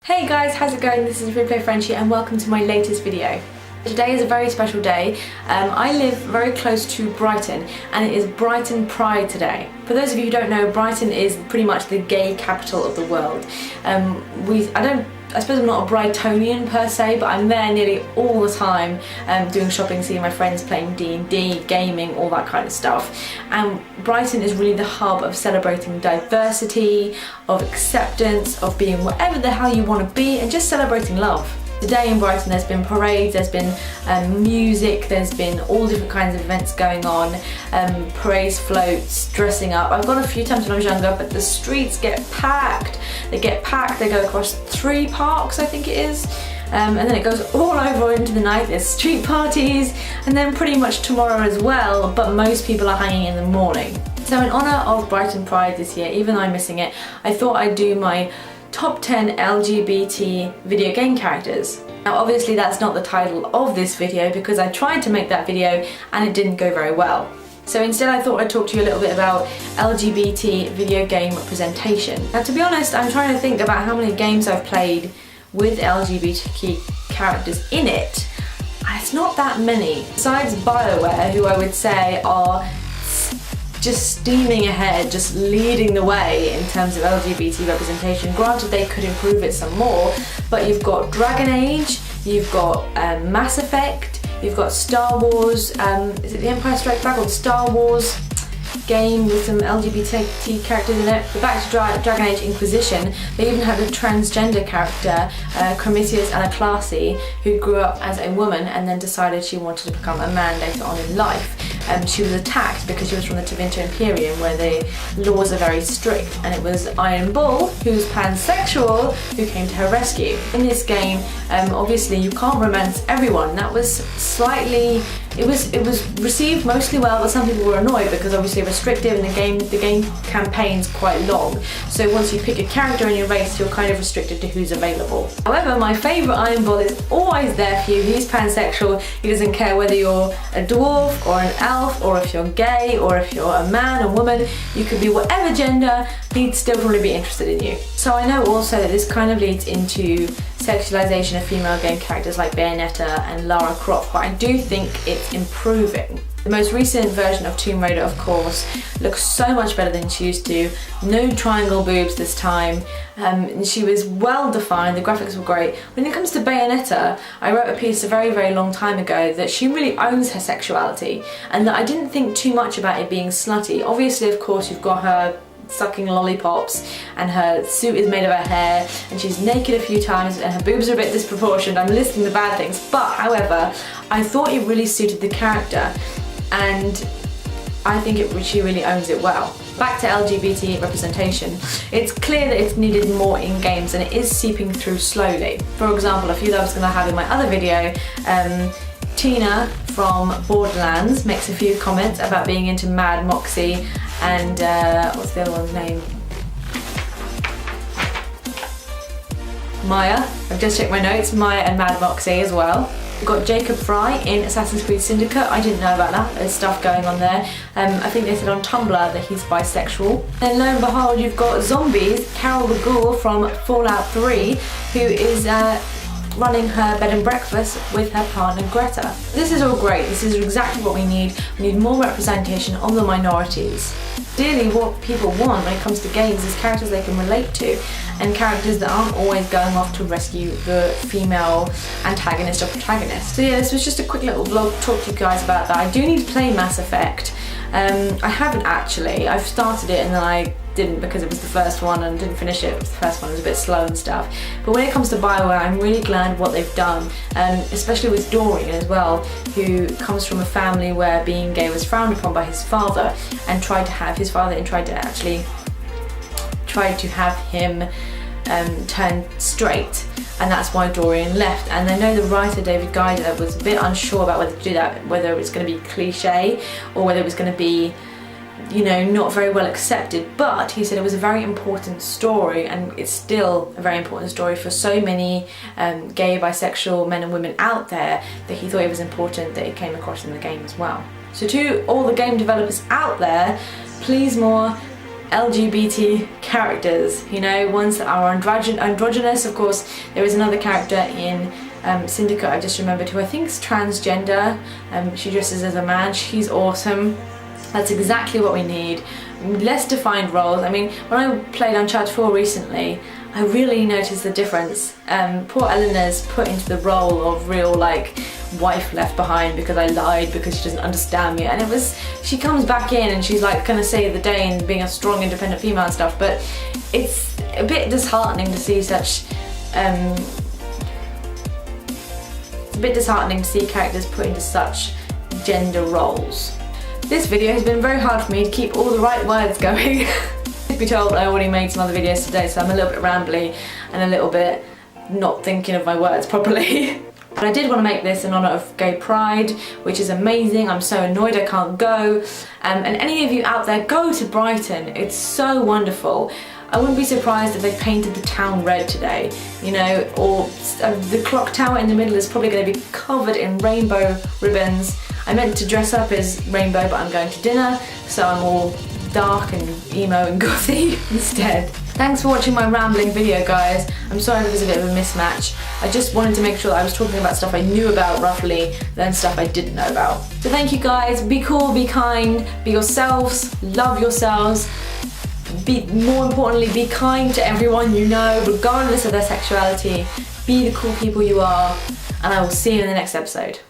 Hey guys, how's it going? This is FreeplayFrenchie and welcome to my latest video. Today is a very special day. I live very close to Brighton and it is Brighton Pride today. For those of you who don't know, Brighton is pretty much the gay capital of the world. I suppose I'm not a Brightonian per se, but I'm there nearly all the time doing shopping, seeing my friends playing D&D, gaming, all that kind of stuff. And Brighton is really the hub of celebrating diversity, of acceptance, of being whatever the hell you want to be, and just celebrating love. Today in Brighton there's been parades, there's been music, there's been all different kinds of events going on, parades, floats, dressing up. I've gone a few times when I was younger, but the streets get packed. They go across 3 parks, I think it is. And then it goes all over into the night. There's street parties, and then pretty much tomorrow as well, but most people are hanging in the morning. So in honour of Brighton Pride this year, even though I'm missing it, I thought I'd do my top 10 LGBT video game characters. Now obviously that's not the title of this video because I tried to make that video and it didn't go very well. So instead I thought I'd talk to you a little bit about LGBT video game representation. Now to be honest, I'm trying to think about how many games I've played with LGBTQ characters in it. It's not that many. Besides BioWare, who I would say are just steaming ahead, just leading the way in terms of LGBT representation. Granted, they could improve it some more, but you've got Dragon Age, you've got Mass Effect, you've got Star Wars, is it the Empire Strikes Back or the Star Wars game with some LGBT characters in it. But back to Dragon Age Inquisition, they even had a transgender character, Cromitius Anaclasi, who grew up as a woman and then decided she wanted to become a man later on in life. She was attacked because she was from the Tevinter Imperium, where the laws are very strict, and it was Iron Bull, who's pansexual, who came to her rescue. In this game, obviously you can't romance everyone. That was slightly, it was received mostly well, but some people were annoyed because obviously restrictive, and the game campaign's quite long. So once you pick a character in your race, you're kind of restricted to who's available. However, my favourite Iron Bull is always there for you. He's pansexual. He doesn't care whether you're a dwarf or an elf, or if you're gay, or if you're a man or woman. You could be whatever gender, he'd still probably be interested in you. So I know also that this kind of leads into sexualization of female game characters like Bayonetta and Lara Croft, but I do think it's improving. The most recent version of Tomb Raider, of course, looks so much better than she used to. No triangle boobs this time. She was well defined, the graphics were great. When it comes to Bayonetta, I wrote a piece a very, very long time ago that she really owns her sexuality and that I didn't think too much about it being slutty. Obviously, of course, you've got her sucking lollipops and her suit is made of her hair and she's naked a few times and her boobs are a bit disproportionate. I'm listing the bad things, but however, I thought it really suited the character and I think she really owns it well. Back to LGBT representation. It's clear that it's needed more in games and it is seeping through slowly. For example, a few that I was going to have in my other video, Tina from Borderlands makes a few comments about being into Mad Moxie and what's the other one's name? Maya. I've just checked my notes. Maya and Mad Moxie as well. We've got Jacob Fry in Assassin's Creed Syndicate. I didn't know about that. There's stuff going on there. I think they said on Tumblr that he's bisexual. And lo and behold, you've got Zombies, Carol the Ghoul from Fallout 3, who is running her bed and breakfast with her partner Greta. This is all great. This is exactly what we need. We need more representation of the minorities. Ideally, what people want when it comes to games is characters they can relate to, and characters that aren't always going off to rescue the female antagonist or protagonist. So yeah, this was just a quick little vlog to talk to you guys about that. I do need to play Mass Effect. I haven't actually. I've started it and then I didn't because it was the first one and didn't finish it. It was the first one, it was a bit slow and stuff. But when it comes to BioWare, I'm really glad what they've done, especially with Dorian as well, who comes from a family where being gay was frowned upon by his father and tried to have him turn straight, and that's why Dorian left. And I know the writer David Geiger was a bit unsure about whether to do that, whether it was going to be cliche or whether it was going to be, you know, not very well accepted, but he said it was a very important story, and it's still a very important story for so many gay, bisexual men and women out there that he thought it was important that it came across in the game as well. So to all the game developers out there, please more LGBT characters, you know, ones that are androgynous. Of course, there is another character in Syndicate I just remembered who I think is transgender. She dresses as a man. She's awesome. That's exactly what we need. Less defined roles. I mean, when I played Uncharted 4 recently, I really noticed the difference. Poor Eleanor's put into the role of real, like, wife left behind because I lied, because she doesn't understand me, and it was, she comes back in and she's like gonna save the day and being a strong independent female and stuff, but it's a bit disheartening to see such it's a bit disheartening to see characters put into such gender roles. This video has been very hard for me to keep all the right words going. Truth be told, I already made some other videos today, so I'm a little bit rambly and a little bit not thinking of my words properly. But I did want to make this in honour of Gay Pride, which is amazing. I'm so annoyed I can't go. And any of you out there, go to Brighton. It's so wonderful. I wouldn't be surprised if they painted the town red today, you know, or the clock tower in the middle is probably going to be covered in rainbow ribbons. I meant to dress up as rainbow, but I'm going to dinner, so I'm all dark and emo and gothy instead. Thanks for watching my rambling video, guys. I'm sorry if it was a bit of a mismatch. I just wanted to make sure that I was talking about stuff I knew about roughly than stuff I didn't know about. So thank you guys. Be cool, be kind, be yourselves, love yourselves. More importantly, be kind to everyone you know, regardless of their sexuality. Be the cool people you are, and I will see you in the next episode.